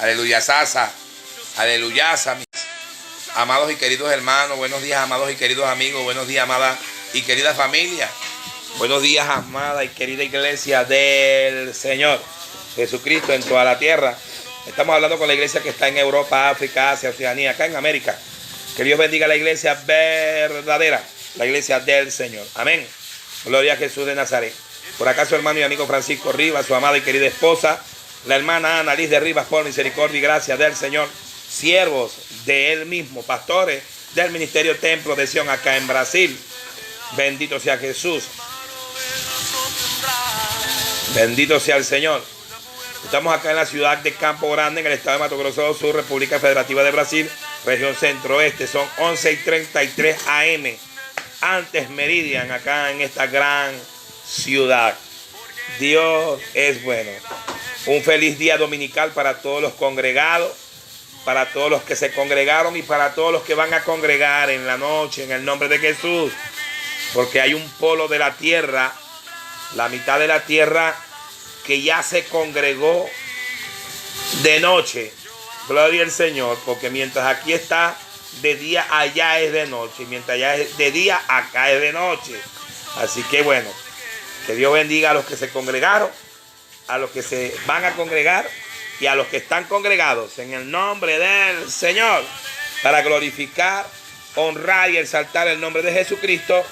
Aleluya, Sasa. Aleluya, mis amados y queridos hermanos. Buenos días, amados y queridos amigos. Buenos días, amada y querida familia. Buenos días, amada y querida iglesia del Señor Jesucristo en toda la tierra. Estamos hablando con la iglesia que está en Europa, África, Asia, Oceanía, acá en América. Que Dios bendiga a la iglesia verdadera, la iglesia del Señor. Amén. Gloria a Jesús de Nazaret. Por acá su hermano y amigo Francisco Rivas, su amada y querida esposa, la hermana Ana Liz de Rivas, por misericordia y gracia del Señor. Siervos de Él mismo, pastores del Ministerio Templo de Sion acá en Brasil. Bendito sea Jesús. Bendito sea el Señor. Estamos acá en la ciudad de Campo Grande, en el estado de Mato Grosso do Sul, República Federativa de Brasil, región centro-oeste. Son 11:33 AM. Antes Meridian, acá en esta gran ciudad. Dios es bueno. Un feliz día dominical para todos los congregados, para todos los que se congregaron y para todos los que van a congregar en la noche, en el nombre de Jesús. Porque hay un polo de la tierra, la mitad de la tierra, que ya se congregó de noche. Gloria al Señor, porque mientras aquí está de día, allá es de noche. Y mientras allá es de día, acá es de noche. Así que bueno, que Dios bendiga a los que se congregaron, a los que se van a congregar y a los que están congregados en el nombre del Señor, para glorificar, honrar y exaltar el nombre de Jesucristo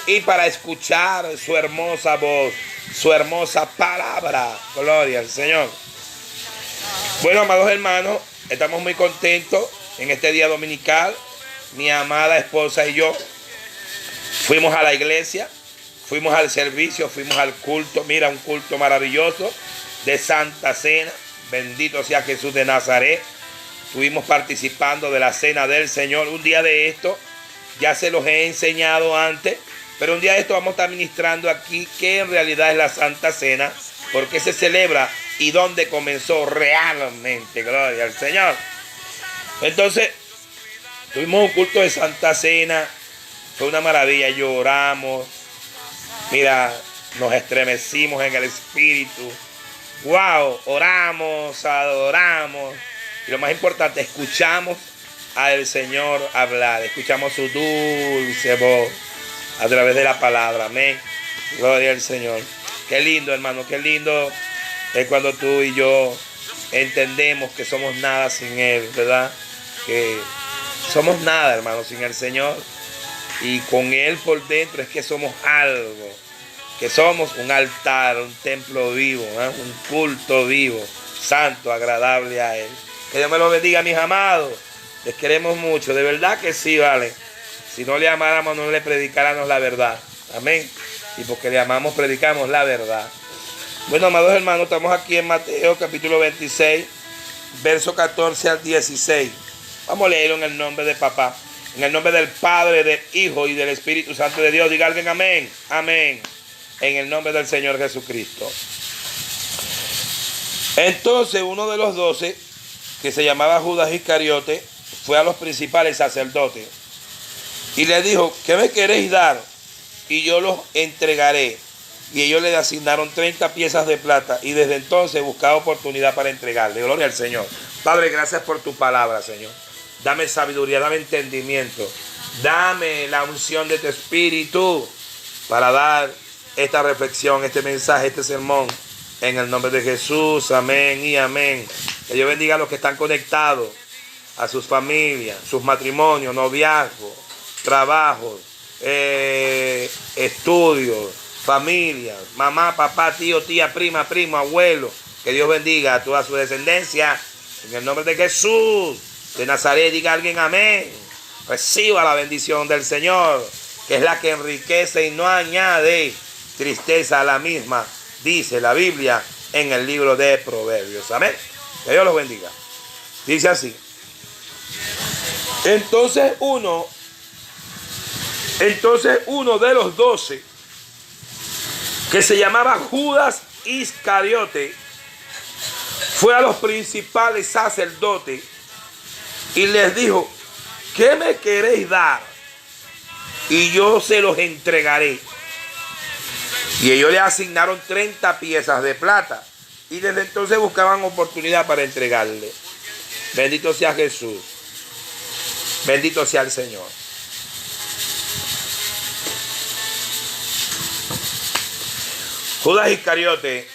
y para escuchar su hermosa voz, su hermosa palabra. Gloria al Señor. Bueno, amados hermanos, estamos muy contentos en este día dominical. Mi amada esposa y yo fuimos a la iglesia, fuimos al servicio, fuimos al culto. Mira, un culto maravilloso de Santa Cena. Bendito sea Jesús de Nazaret. Estuvimos participando de la cena del Señor. Un día de esto, ya se los he enseñado antes, pero un día de esto vamos a estar ministrando aquí qué en realidad es la Santa Cena, por qué se celebra y dónde comenzó realmente. Gloria al Señor. Entonces, tuvimos un culto de Santa Cena. Fue una maravilla. Lloramos. Mira, nos estremecimos en el espíritu. Wow, oramos, adoramos. Y lo más importante, escuchamos al Señor hablar. Escuchamos su dulce voz a través de la palabra. Amén. Gloria al Señor. Qué lindo, hermano, qué lindo es cuando tú y yo entendemos que somos nada sin Él, ¿verdad? Que somos nada, hermano, sin el Señor. Y con Él por dentro es que somos algo. Que somos un altar, un templo vivo, un culto vivo, santo, agradable a Él. Que Dios me lo bendiga, mis amados. Les queremos mucho, de verdad que sí, vale. Si no le amáramos, no le predicáramos la verdad. Amén. Y porque le amamos, predicamos la verdad. Bueno, amados hermanos, estamos aquí en Mateo capítulo 26, verso 14 al 16. Vamos a leerlo en el nombre de papá. En el nombre del Padre, del Hijo y del Espíritu Santo de Dios. Diga alguien amén. Amén. En el nombre del Señor Jesucristo. Entonces uno de los 12, que se llamaba Judas Iscariote, fue a los principales sacerdotes y le dijo: ¿qué me queréis dar? Y yo los entregaré. Y ellos le asignaron 30 piezas de plata, y desde entonces buscaba oportunidad para entregarle. Gloria al Señor. Padre, gracias por tu palabra, Señor. Dame sabiduría, dame entendimiento, dame la unción de tu Espíritu para dar esta reflexión, este mensaje, este sermón, en el nombre de Jesús. Amén y amén. Que Dios bendiga a los que están conectados, a sus familias, sus matrimonios, noviazgos, trabajos, estudios, familias, mamá, papá, tío, tía, prima, primo, abuelo. Que Dios bendiga a toda su descendencia, en el nombre de Jesús de Nazaret. Diga alguien amén. Reciba la bendición del Señor, que es la que enriquece y no añade tristeza a la misma, dice la Biblia en el libro de Proverbios. Amén. Que Dios los bendiga. Dice así: Entonces uno de los 12, que se llamaba Judas Iscariote, fue a los principales sacerdotes y les dijo: ¿qué me queréis dar? Y yo se los entregaré. Y ellos le asignaron 30 piezas de plata, Y desde entonces buscaban oportunidad para entregarle. Bendito sea Jesús. Bendito sea el Señor. Judas Iscariote.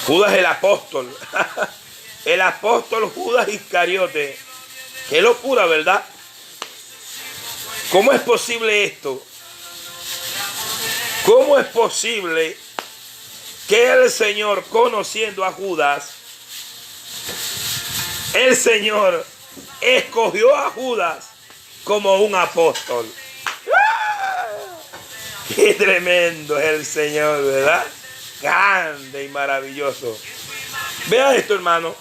Judas el apóstol. El apóstol Judas Iscariote. Qué locura, ¿verdad? ¿Cómo es posible esto? ¿Cómo es posible que el Señor, conociendo a Judas, el Señor escogió a Judas como un apóstol? ¡Qué tremendo es el Señor, ¿verdad? Grande y maravilloso. Vea esto, hermano.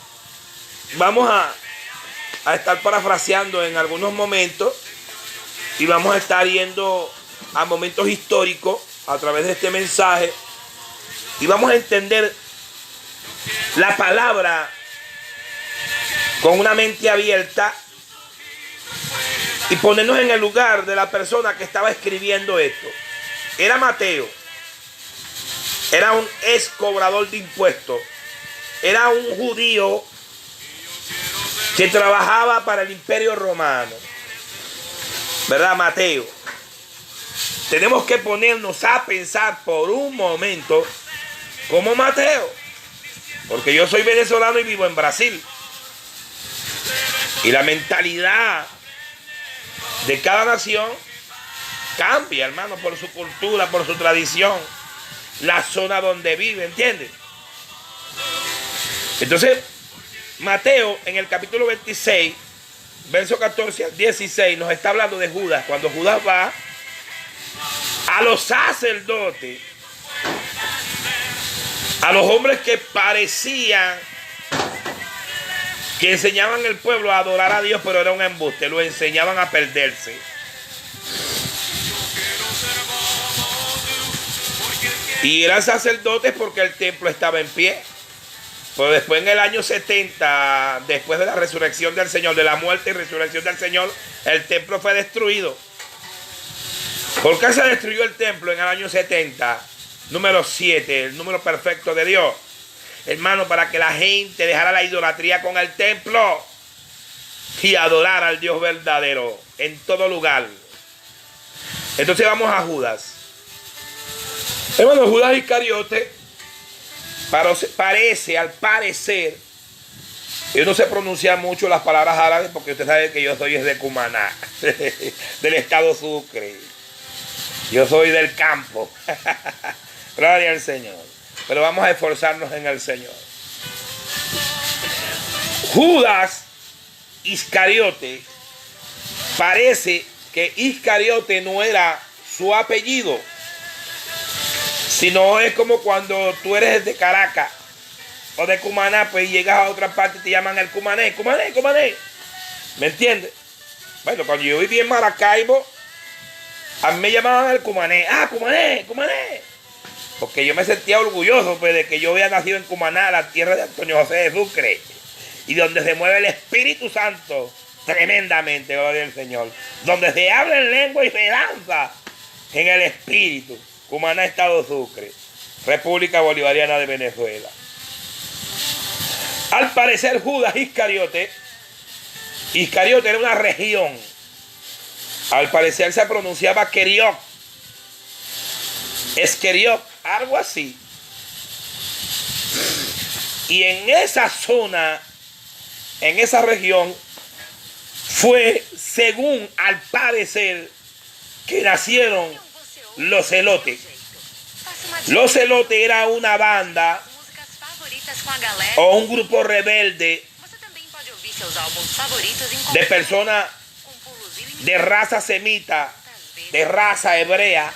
Vamos a estar parafraseando en algunos momentos y vamos a estar yendo a momentos históricos a través de este mensaje y vamos a entender la palabra con una mente abierta y ponernos en el lugar de la persona que estaba escribiendo esto. Era Mateo, era un ex cobrador de impuestos, era un judío que trabajaba para el Imperio Romano, ¿verdad? Mateo. Tenemos que ponernos a pensar por un momento como Mateo, porque yo soy venezolano y vivo en Brasil. Y la mentalidad de cada nación cambia, hermano, por su cultura, por su tradición, la zona donde vive, ¿entiendes? Entonces, Mateo en el capítulo 26, verso 14 al 16, nos está hablando de Judas. Cuando Judas va a los sacerdotes, a los hombres que parecían que enseñaban al pueblo a adorar a Dios, pero era un embuste, lo enseñaban a perderse. Y eran sacerdotes porque el templo estaba en pie. Pero después, en el año 70, después de la resurrección del Señor, de la muerte y resurrección del Señor, el templo fue destruido. ¿Por qué se destruyó el templo en el año 70? Número 7, el número perfecto de Dios. Hermano, para que la gente dejara la idolatría con el templo y adorara al Dios verdadero en todo lugar. Entonces vamos a Judas. Hermano, Judas Iscariote parece, al parecer, yo no sé pronunciar mucho las palabras árabes porque usted sabe que yo soy de Cumaná, del estado Sucre. Yo soy del campo. Gloria al Señor. Pero vamos a esforzarnos en el Señor. Judas Iscariote, parece que Iscariote no era su apellido, sino es como cuando tú eres de Caracas o de Cumaná, pues llegas a otra parte y te llaman el Cumané, Cumané, Cumané. ¿Me entiendes? Bueno, cuando yo viví en Maracaibo, a mí me llamaban el Cumané. Ah, Cumané, Cumané. Porque yo me sentía orgulloso, pues, de que yo había nacido en Cumaná, la tierra de Antonio José de Sucre, y donde se mueve el Espíritu Santo tremendamente, gloria al Señor. Donde se habla en lengua y se danza en el Espíritu. Cumaná, estado Sucre, República Bolivariana de Venezuela. Al parecer, Judas Iscariote era una región. Al parecer se pronunciaba Kerioc, Esquerioc, algo así. Y en esa zona, en esa región, fue, según al parecer, que nacieron los Zelotes. Los Zelotes era una banda o un grupo rebelde de personas de raza semita, de raza hebrea.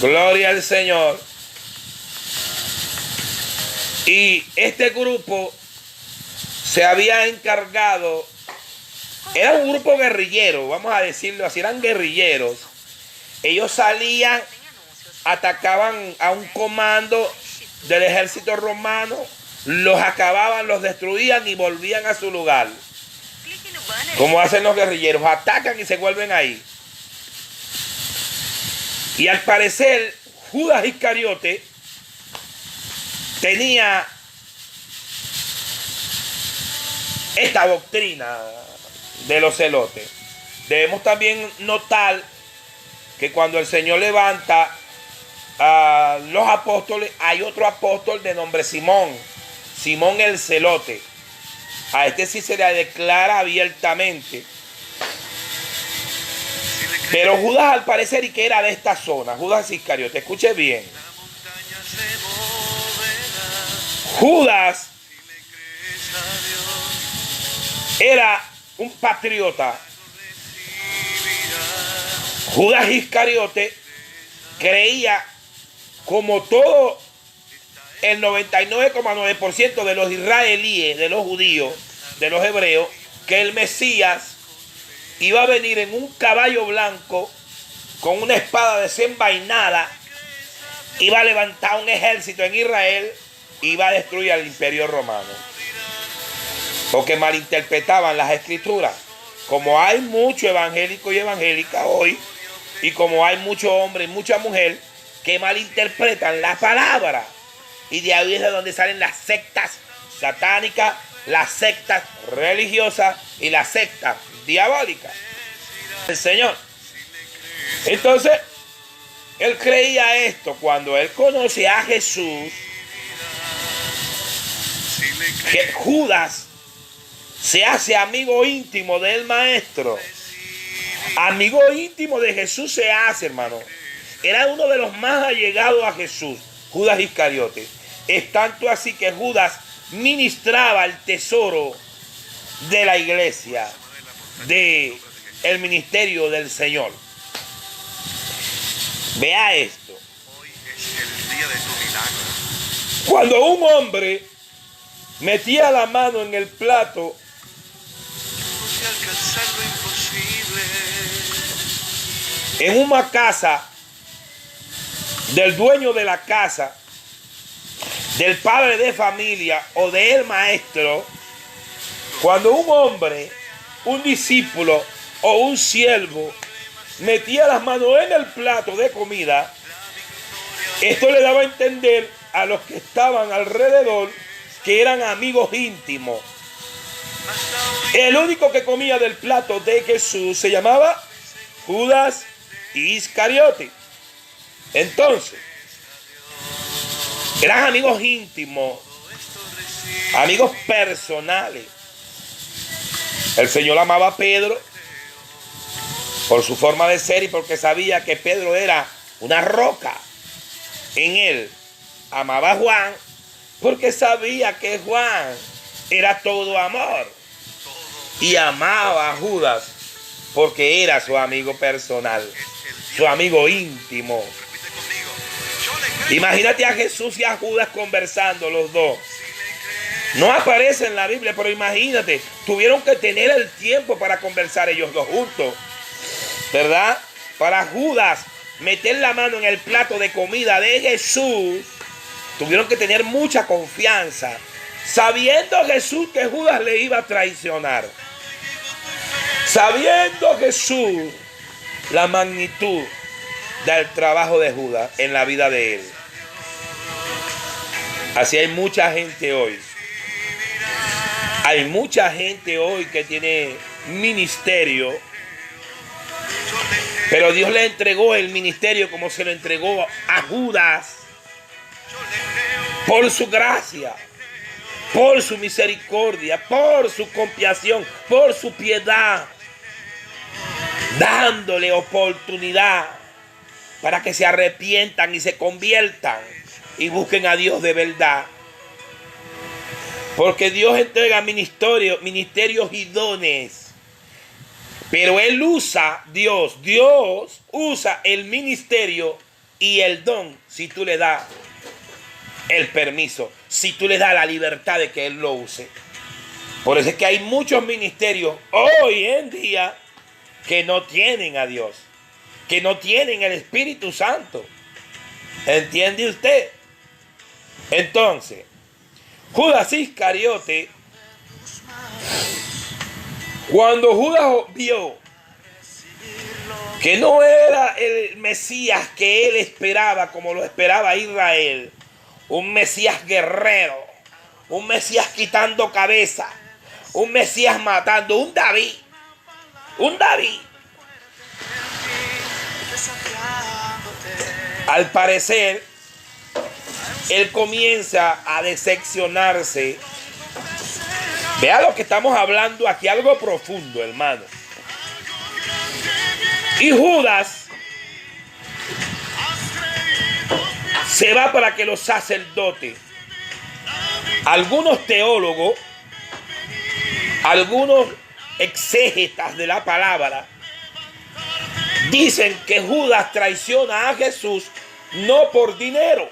Gloria al Señor. Y este grupo se había encargado, era un grupo guerrillero, vamos a decirlo así, eran guerrilleros. Ellos salían, atacaban a un comando del ejército romano, los acababan, los destruían y volvían a su lugar. Como hacen los guerrilleros, atacan y se vuelven ahí. Y al parecer, Judas Iscariote tenía esta doctrina de los celotes. Debemos también notar que cuando el Señor levanta a los apóstoles, hay otro apóstol de nombre Simón, Simón el celote. A este sí se le declara abiertamente. Pero Judas al parecer y que era de esta zona, Judas Iscariote, escuche bien. Judas era un patriota. Judas Iscariote creía, como todo el 99,9% de los israelíes, de los judíos, de los hebreos, que el Mesías iba a venir en un caballo blanco con una espada desenvainada, iba a levantar un ejército en Israel y iba a destruir al imperio romano. Porque malinterpretaban las escrituras. Como hay mucho evangélico y evangélica hoy, y como hay mucho hombre y mucha mujer que malinterpretan la palabra, y de ahí es de donde salen las sectas satánicas, las sectas religiosas y las sectas diabólicas. El Señor. Entonces, él creía esto cuando él conoce a Jesús, que Judas se hace amigo íntimo del maestro. Amigo íntimo de Jesús se hace, hermano. Era uno de los más allegados a Jesús, Judas Iscariote. Es tanto así que Judas ministraba el tesoro de la iglesia, de el ministerio del Señor. Vea esto. Cuando un hombre metía la mano en el plato en una casa del dueño de la casa, del padre de familia o del maestro, cuando un hombre, un discípulo o un siervo metía las manos en el plato de comida, esto le daba a entender a los que estaban alrededor que eran amigos íntimos. El único que comía del plato de Jesús se llamaba Judas Iscariote. Entonces, eran amigos íntimos, amigos personales. El Señor amaba a Pedro por su forma de ser y porque sabía que Pedro era una roca. En él amaba a Juan porque sabía que Juan era todo amor. Y amaba a Judas porque era su amigo personal, su amigo íntimo. Imagínate a Jesús y a Judas conversando los dos. No aparece en la Biblia, pero imagínate, tuvieron que tener el tiempo para conversar ellos dos juntos, ¿verdad? Para Judas meter la mano en el plato de comida de Jesús, tuvieron que tener mucha confianza, sabiendo Jesús que Judas le iba a traicionar. Sabiendo Jesús la magnitud del trabajo de Judas en la vida de él. Así hay mucha gente hoy. Hay mucha gente hoy que tiene ministerio, pero Dios le entregó el ministerio como se lo entregó a Judas, por su gracia, por su misericordia, por su compasión, por su piedad, dándole oportunidad para que se arrepientan y se conviertan y busquen a Dios de verdad. Porque Dios entrega ministerios y dones. Pero Él usa, Dios usa el ministerio y el don si tú le das el permiso, si tú le das la libertad de que Él lo use. Por eso es que hay muchos ministerios hoy en día que no tienen a Dios, que no tienen el Espíritu Santo. ¿Entiende usted? Entonces, Judas Iscariote, cuando Judas vio que no era el Mesías que él esperaba, como lo esperaba Israel. Un Mesías guerrero, un Mesías quitando cabeza, un Mesías matando, un David. Al parecer, él comienza a decepcionarse. Vea lo que estamos hablando aquí, algo profundo, hermano. Y Judas se va para que los sacerdotes, algunos teólogos, algunos exégetas de la palabra, dicen que Judas traiciona a Jesús no por dinero,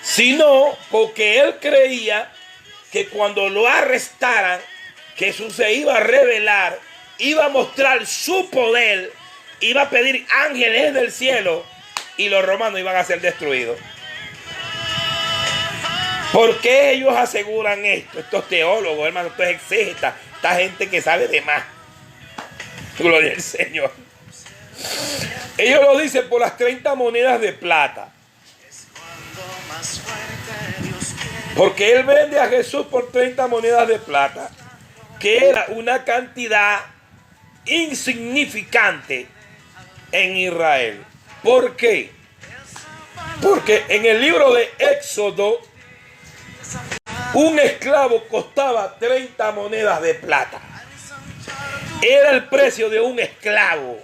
sino porque él creía que cuando lo arrestaran, Jesús se iba a revelar, iba a mostrar su poder, iba a pedir ángeles del cielo y los romanos iban a ser destruidos. ¿Por qué ellos aseguran esto? Estos teólogos, hermanos, estos exégetas, esta gente que sabe de más. Gloria al Señor. Ellos lo dicen por las 30 monedas de plata. Porque él vende a Jesús por 30 monedas de plata, que era una cantidad insignificante en Israel. ¿Por qué? Porque en el libro de Éxodo, un esclavo costaba 30 monedas de plata. Era el precio de un esclavo.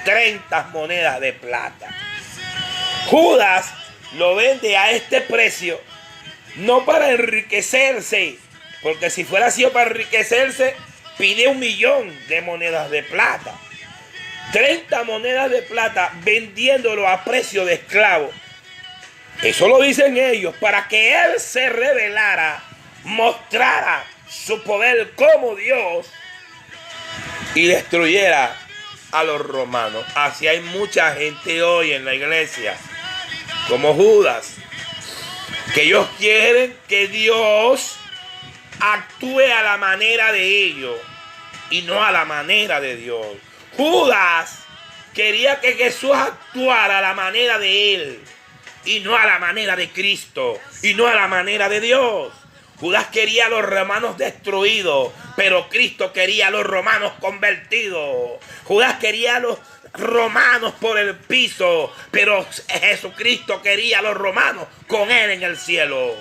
30 monedas de plata. Judas lo vende a este precio no para enriquecerse, porque si fuera sido para enriquecerse, pide 1.000.000 de monedas de plata. 30 monedas de plata vendiéndolo a precio de esclavo. Eso lo dicen ellos, para que él se revelara, mostrara su poder como Dios y destruyera a los romanos. Así hay mucha gente hoy en la iglesia, como Judas, que ellos quieren que Dios actúe a la manera de ellos y no a la manera de Dios. Judas quería que Jesús actuara a la manera de él y no a la manera de Cristo y no a la manera de Dios. Judas quería a los romanos destruidos, pero Cristo quería a los romanos convertidos. Judas quería a los romanos por el piso, pero Jesucristo quería a los romanos con él en el cielo.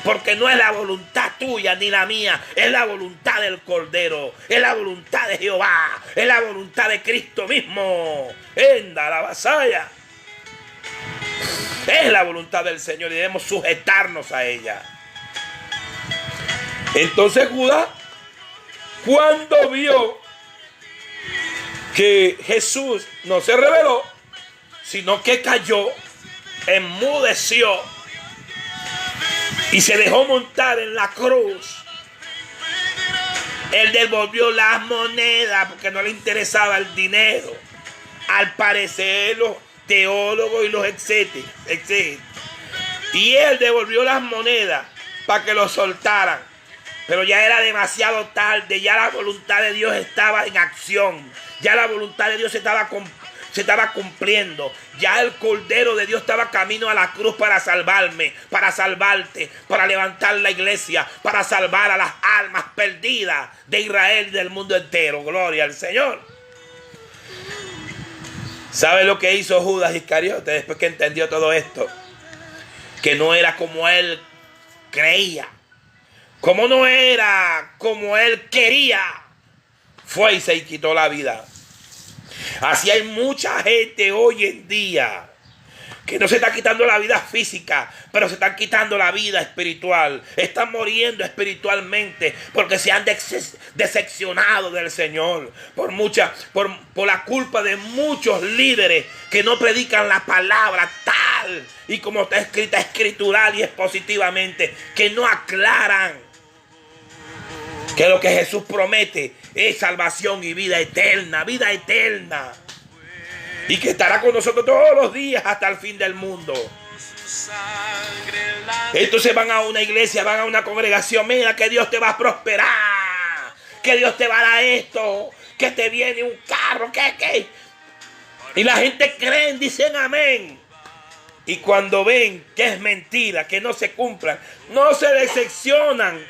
Porque no es la voluntad tuya ni la mía, es la voluntad del Cordero, es la voluntad de Jehová, es la voluntad de Cristo mismo. Enda la vasalla. Es la voluntad del Señor y debemos sujetarnos a ella. Entonces Judas, cuando vio que Jesús no se reveló, sino que cayó, enmudeció y se dejó montar en la cruz, él devolvió las monedas porque no le interesaba el dinero. Al parecer los teólogos y los etcétera. Y él devolvió las monedas para que lo soltaran. Pero ya era demasiado tarde, ya la voluntad de Dios estaba en acción. Ya la voluntad de Dios se estaba cumpliendo. Ya el Cordero de Dios estaba camino a la cruz para salvarme, para salvarte, para levantar la iglesia, para salvar a las almas perdidas de Israel y del mundo entero. Gloria al Señor. ¿Sabe lo que hizo Judas Iscariote después que entendió todo esto? Que no era como él creía. Como no era como él quería, fue y se quitó la vida. Así hay mucha gente hoy en día que no se está quitando la vida física, pero se están quitando la vida espiritual. Están muriendo espiritualmente porque se han decepcionado del Señor. Por la culpa de muchos líderes que no predican la palabra tal y como está escrita escritural y expositivamente, que no aclaran que lo que Jesús promete es salvación y vida eterna, vida eterna. Y que estará con nosotros todos los días hasta el fin del mundo. Entonces van a una iglesia, van a una congregación. Mira que Dios te va a prosperar, que Dios te va a dar esto, que te viene un carro, que Y la gente cree, dicen amén. Y cuando ven que es mentira, que no se cumplan, no se decepcionan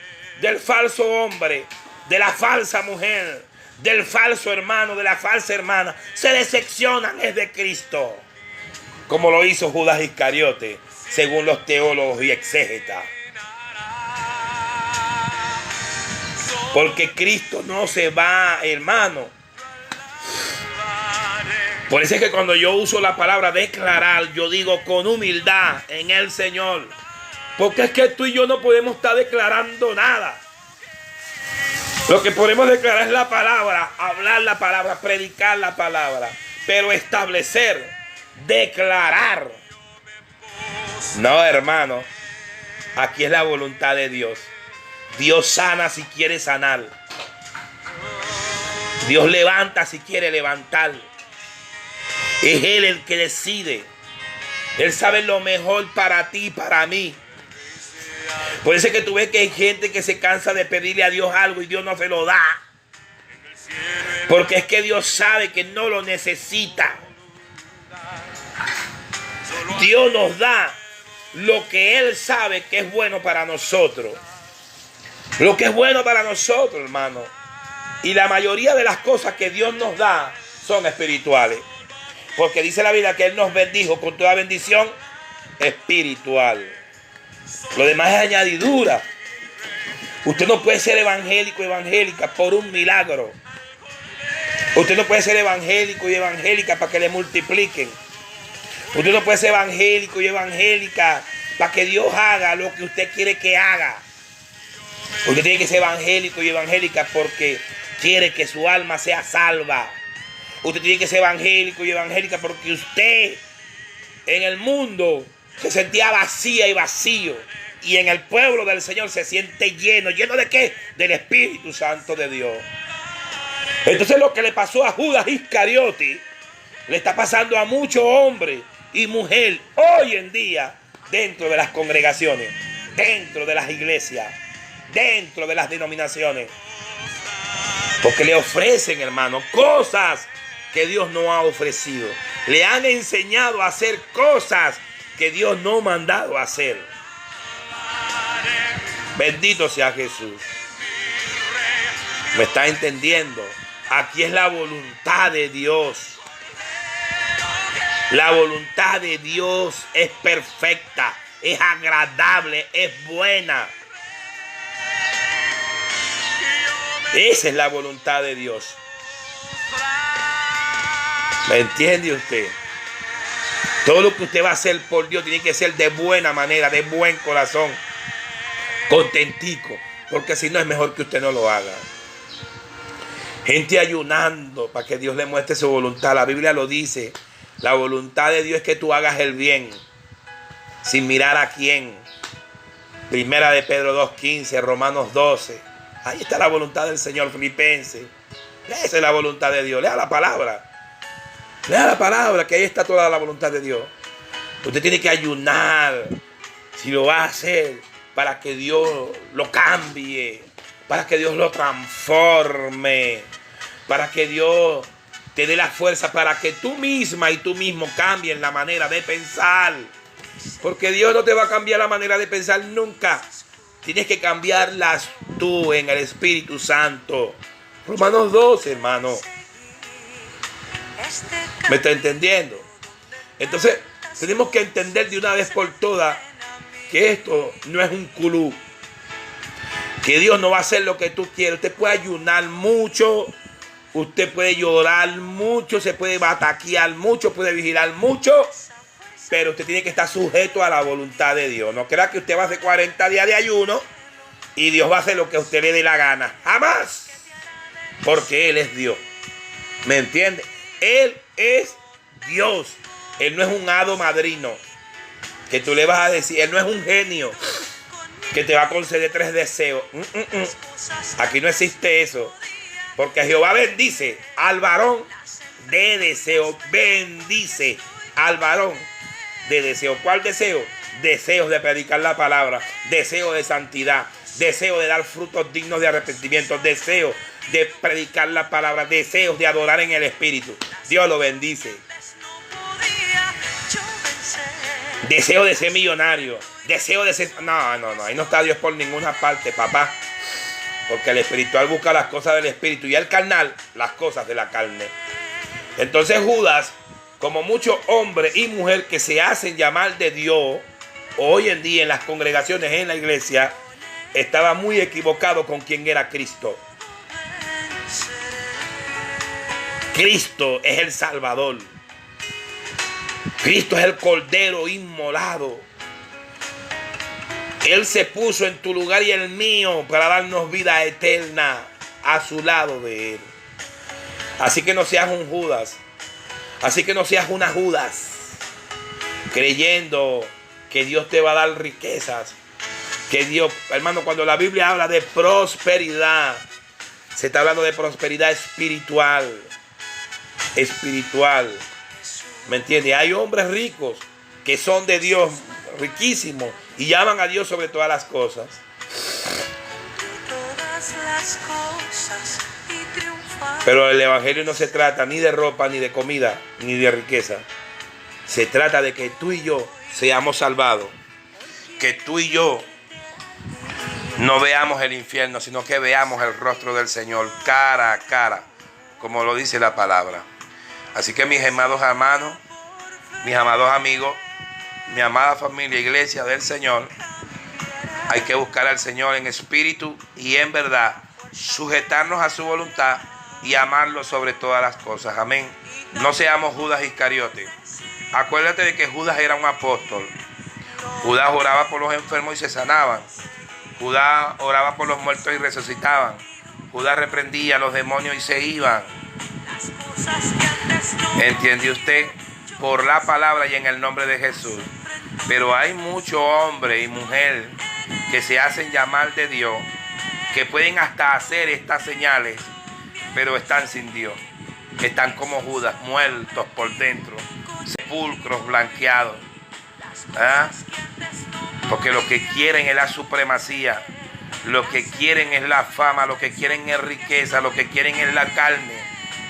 del falso hombre, de la falsa mujer, del falso hermano, de la falsa hermana. Se decepcionan es de Cristo, como lo hizo Judas Iscariote, según los teólogos y exégetas. Porque Cristo no se va, hermano. Por eso es que cuando yo uso la palabra declarar, yo digo con humildad en el Señor. Porque es que tú y yo no podemos estar declarando nada. Lo que podemos declarar es la palabra, hablar la palabra, predicar la palabra. Pero establecer, declarar. No, hermano. Aquí es la voluntad de Dios. Dios sana si quiere sanar. Dios levanta si quiere levantar. Es Él el que decide. Él sabe lo mejor para ti y para mí. Por eso es que tú ves que hay gente que se cansa de pedirle a Dios algo y Dios no se lo da. Porque es que Dios sabe que no lo necesita. Dios nos da lo que Él sabe que es bueno para nosotros. Lo que es bueno para nosotros, hermano. Y la mayoría de las cosas que Dios nos da son espirituales. Porque dice la Biblia que Él nos bendijo con toda bendición espiritual. Lo demás es añadidura. Usted no puede ser evangélico, evangélica por un milagro. Usted no puede ser evangélico y evangélica para que le multipliquen. Usted no puede ser evangélico y evangélica para que Dios haga lo que usted quiere que haga. Usted tiene que ser evangélico y evangélica porque quiere que su alma sea salva. Usted tiene que ser evangélico y evangélica porque usted en el mundo se sentía vacía y vacío. Y en el pueblo del Señor se siente lleno. ¿Lleno de qué? Del Espíritu Santo de Dios. Entonces lo que le pasó a Judas Iscariote le está pasando a muchos hombres y mujeres hoy en día dentro de las congregaciones, dentro de las iglesias, dentro de las denominaciones. Porque le ofrecen, hermano, cosas que Dios no ha ofrecido. Le han enseñado a hacer cosas que Dios no ha mandado a hacer. Bendito sea Jesús. ¿Me está entendiendo? Aquí es la voluntad de Dios. La voluntad de Dios es perfecta, es agradable, es buena. Esa es la voluntad de Dios. ¿Me entiende usted? Todo lo que usted va a hacer por Dios tiene que ser de buena manera, de buen corazón, contentico, porque si no es mejor que usted no lo haga. Gente ayunando para que Dios le muestre su voluntad. La Biblia lo dice. La voluntad de Dios es que tú hagas el bien sin mirar a quién. Primera de Pedro 2:15, Romanos 12. Ahí está la voluntad del Señor. Filipenses. Esa es la voluntad de Dios. Lea la palabra. Lea la palabra, que ahí está toda la voluntad de Dios. Usted tiene que ayunar, si lo va a hacer, para que Dios lo cambie, para que Dios lo transforme, para que Dios te dé la fuerza para que tú misma y tú mismo cambien la manera de pensar. Porque Dios no te va a cambiar la manera de pensar nunca. Tienes que cambiarlas tú en el Espíritu Santo. Romanos 12, hermano. ¿Me está entendiendo? Entonces, tenemos que entender de una vez por todas que esto no es un club. Que Dios no va a hacer lo que tú quieres. Usted puede ayunar mucho, usted puede llorar mucho, se puede bataquear mucho, puede vigilar mucho, pero usted tiene que estar sujeto a la voluntad de Dios. No crea que usted va a hacer 40 días de ayuno y Dios va a hacer lo que a usted le dé la gana. Jamás. Porque Él es Dios. ¿Me entiende? Él es Dios. Él no es un hado madrino que tú le vas a decir. Él no es un genio que te va a conceder 3 deseos. Aquí no existe eso. Porque Jehová bendice al varón de deseo. Bendice al varón de deseo. ¿Cuál deseo? Deseos de predicar la palabra. Deseo de santidad. Deseo de dar frutos dignos de arrepentimiento. Deseo de predicar la palabra. Deseos de adorar en el Espíritu. Dios lo bendice. Deseo de ser millonario. Deseo de ser... No, ahí no está Dios por ninguna parte, papá. Porque el espiritual busca las cosas del espíritu y el carnal las cosas de la carne. Entonces Judas, como muchos hombres y mujeres que se hacen llamar de Dios, hoy en día en las congregaciones, en la iglesia, estaba muy equivocado con quién era Cristo. Cristo es el Salvador. Cristo es el Cordero inmolado. Él se puso en tu lugar y el mío para darnos vida eterna a su lado de Él. Así que no seas un Judas. Así que no seas una Judas creyendo que Dios te va a dar riquezas. Que Dios, hermano, cuando la Biblia habla de prosperidad, se está hablando de prosperidad espiritual. Espiritual. ¿Me entiendes? Hay hombres ricos que son de Dios, riquísimos, y llaman a Dios sobre todas las cosas. Pero el evangelio no se trata ni de ropa, ni de comida, ni de riqueza. Se trata de que tú y yo seamos salvados. Que tú y yo no veamos el infierno, sino que veamos el rostro del Señor cara a cara, como lo dice la palabra. Así que mis amados hermanos, mis amados amigos, mi amada familia, iglesia del Señor, hay que buscar al Señor en espíritu y en verdad, sujetarnos a su voluntad y amarlo sobre todas las cosas. Amén. No seamos Judas Iscariote. Acuérdate de que Judas era un apóstol. Judas oraba por los enfermos y se sanaban. Judas oraba por los muertos y resucitaban. Judas reprendía a los demonios y se iban. ¿Entiende usted? Por la palabra y en el nombre de Jesús. Pero hay muchos hombres y mujeres que se hacen llamar de Dios, que pueden hasta hacer estas señales, pero están sin Dios. Están como Judas, muertos por dentro, sepulcros blanqueados. ¿Ah? Porque lo que quieren es la supremacía, lo que quieren es la fama, lo que quieren es riqueza, lo que quieren es la carne.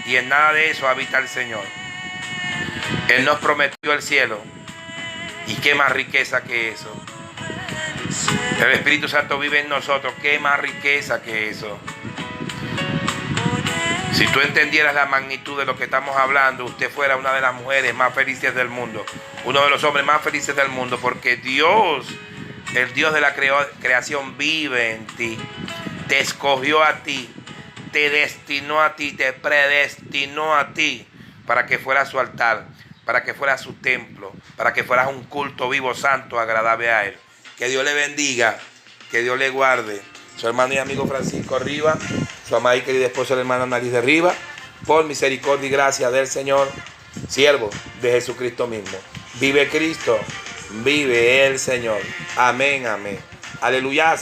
Y en nada de eso habita el Señor. Él nos prometió el cielo. ¿Y qué más riqueza que eso? El Espíritu Santo vive en nosotros. ¿Qué más riqueza que eso? Si tú entendieras la magnitud de lo que estamos hablando, usted fuera una de las mujeres más felices del mundo. Uno de los hombres más felices del mundo. Porque Dios, el Dios de la creación, vive en ti. Te escogió a ti. Te destinó a ti. Te predestinó a ti. Para que fuera su altar. Para que fuera su templo. Para que fueras un culto vivo, santo, agradable a Él. Que Dios le bendiga. Que Dios le guarde. Su hermano y amigo Francisco Rivas, su amada y querida esposa, la hermana Nariz de Rivas, por misericordia y gracia del Señor, siervo de Jesucristo mismo. Vive Cristo, vive el Señor. Amén, amén. Aleluya.